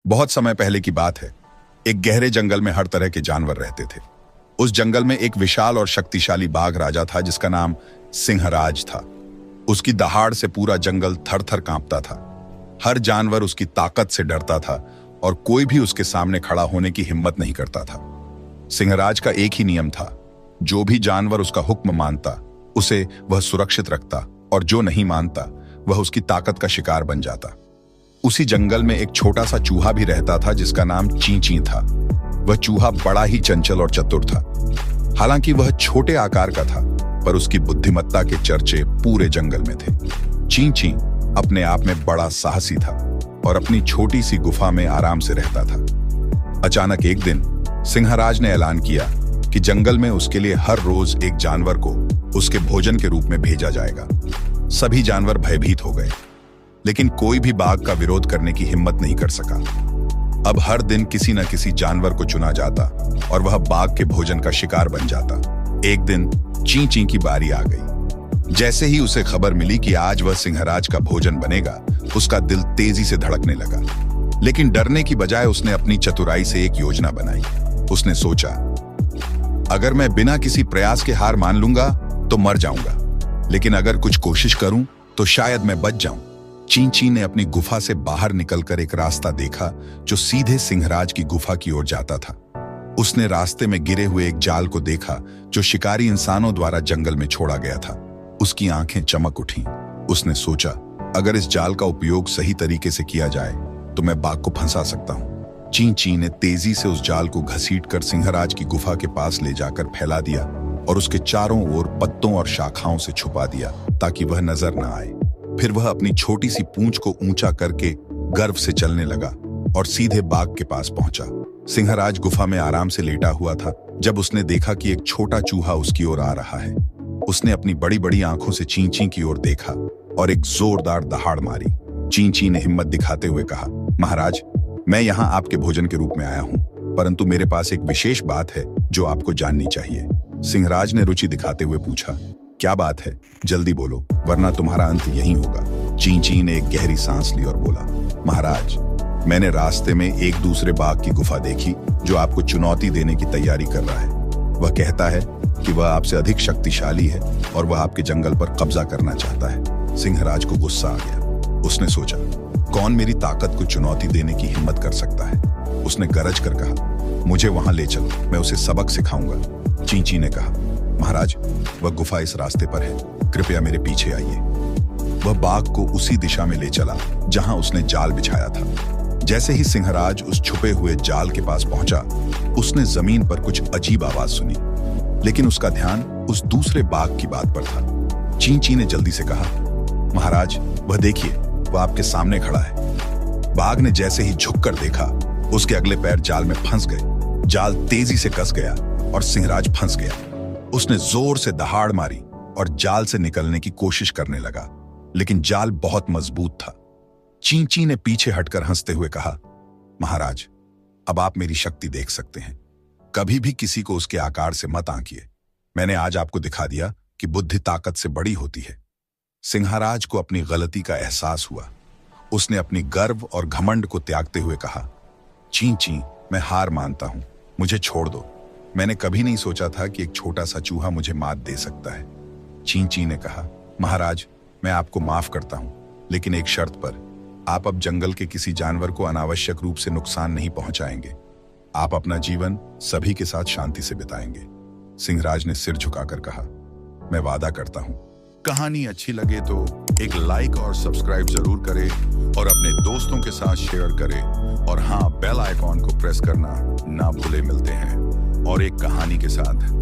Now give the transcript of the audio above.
बहुत समय पहले की बात है। एक गहरे जंगल में हर तरह के जानवर रहते थे। उस जंगल में एक विशाल और शक्तिशाली बाघ राजा था जिसका नाम सिंहराज था। उसकी दहाड़ से पूरा जंगल थर-थर कांपता था। हर जानवर उसकी ताकत से डरता था और कोई भी उसके सामने खड़ा होने की हिम्मत नहीं करता था। सिंहराज का एक ही नियम था, जो भी जानवर उसका हुक्म मानता उसे वह सुरक्षित रखता और जो नहीं मानता वह उसकी ताकत का शिकार बन जाता। उसी जंगल में एक छोटा सा चूहा भी रहता था जिसका नाम ची-ची था। वह चूहा बड़ा ही चंचल और चतुर था। हालांकि वह छोटे आकार का था, पर उसकी बुद्धिमत्ता के चर्चे पूरे जंगल में थे। ची-ची अपने आप में बड़ा साहसी था और अपनी छोटी सी गुफा में आराम से रहता था। अचानक एक दिन सिंहराज ने ऐलान किया कि जंगल में उसके लिए हर रोज एक जानवर को उसके भोजन के रूप में भेजा जाएगा। सभी जानवर भयभीत हो गए, लेकिन कोई भी बाघ का विरोध करने की हिम्मत नहीं कर सका। अब हर दिन किसी न किसी जानवर को चुना जाता और वह बाघ के भोजन का शिकार बन जाता। एक दिन ची-ची की बारी आ गई। जैसे ही उसे खबर मिली कि आज वह सिंहराज का भोजन बनेगा, उसका दिल तेजी से धड़कने लगा। लेकिन डरने की बजाय उसने अपनी चतुराई से एक योजना बनाई। उसने सोचा, अगर मैं बिना किसी प्रयास के हार मान लूंगा तो मर जाऊंगा, लेकिन अगर कुछ कोशिश करूं तो शायद मैं बच जाऊं। ची-ची ने अपनी गुफा से बाहर निकलकर एक रास्ता देखा जो सीधे सिंहराज की गुफा की ओर जाता था। उसने रास्ते में गिरे हुए एक जाल को देखा जो शिकारी इंसानों द्वारा जंगल में छोड़ा गया था। उसकी आंखें चमक उठीं। उसने सोचा, अगर इस जाल का उपयोग सही तरीके से किया जाए तो मैं बाघ को फंसा सकता हूं। ची-ची ने तेजी से उस जाल को घसीटकर सिंहराज की गुफा के पास ले जाकर फैला दिया और उसके चारों ओर पत्तों और शाखाओं से छुपा दिया ताकि वह नजर न आए। फिर वह अपनी छोटी सी पूंछ को ऊंचा करके गर्व से चलने लगा और सीधे बाघ के पास पहुंचा। सिंहराज गुफा में आराम से लेटा हुआ था जब उसने देखा कि एक छोटा चूहा उसकी ओर आ रहा है। उसने अपनी बड़ी बड़ी आंखों से ची-ची की ओर देखा और एक जोरदार दहाड़ मारी। ची-ची ने हिम्मत दिखाते हुए कहा, महाराज, मैं यहाँ आपके भोजन के रूप में आया हूँ, परंतु मेरे पास एक विशेष बात है जो आपको जाननी चाहिए। सिंहराज ने रुचि दिखाते हुए पूछा, क्या बात है? जल्दी बोलो, वरना तुम्हारा अंत यहीं होगा। ची-ची ने एक गहरी सांस ली और बोला, महाराज, मैंने रास्ते में एक दूसरे बाघ की गुफा देखी जो आपको चुनौती देने की तैयारी कर रहा है। वह कहता है कि वह आपसे अधिक शक्तिशाली है और वह आपके जंगल पर कब्जा करना चाहता है। सिंहराज को गुस्सा आ गया। उसने सोचा, कौन मेरी ताकत को चुनौती देने की हिम्मत कर सकता है? उसने गरज कर कहा, मुझे वहां ले चलो, मैं उसे सबक सिखाऊंगा। ची-ची ने कहा, महाराज, वह गुफा इस रास्ते पर है, कृपया मेरे पीछे आइए। वह बाघ को उसी दिशा में ले चला जहां उसने जाल बिछाया था। जैसे ही सिंहराज उस छुपे हुए जाल के पास पहुंचा, उसने जमीन पर कुछ अजीब आवाज सुनी, लेकिन उसका ध्यान उस दूसरे बाघ की बात पर था। ची-ची ने जल्दी से कहा, महाराज, वह देखिए, वह आपके सामने खड़ा है। बाघ ने जैसे ही झुककर देखा, उसके अगले पैर जाल में फंस गए। जाल तेजी से कस गया और सिंहराज फंस गया। उसने जोर से दहाड़ मारी और जाल से निकलने की कोशिश करने लगा, लेकिन जाल बहुत मजबूत था। ची-ची ने पीछे हटकर हंसते हुए कहा, महाराज, अब आप मेरी शक्ति देख सकते हैं। कभी भी किसी को उसके आकार से मत आंकिए। मैंने आज आपको दिखा दिया कि बुद्धि ताकत से बड़ी होती है। सिंहराज को अपनी गलती का एहसास हुआ। उसने अपनी गर्व और घमंड को त्यागते हुए कहा, ची-ची, मैं हार मानता हूं, मुझे छोड़ दो। मैंने कभी नहीं सोचा था कि एक छोटा सा चूहा मुझे मात दे सकता है। ची-ची ने कहा, महाराज, मैं आपको माफ करता हूं, लेकिन एक शर्त पर। आप अब जंगल के किसी जानवर को अनावश्यक रूप से नुकसान नहीं पहुंचाएंगे। आप अपना जीवन सभी के साथ शांति से बिताएंगे। सिंहराज ने सिर झुकाकर कहा, मैं वादा करता हूं। कहानी अच्छी लगे तो एक लाइक और सब्सक्राइब जरूर करें और अपने दोस्तों के साथ शेयर करें, और हाँ, बेल आइकॉन को प्रेस करना ना भूले। मिलते हैं और एक कहानी के साथ।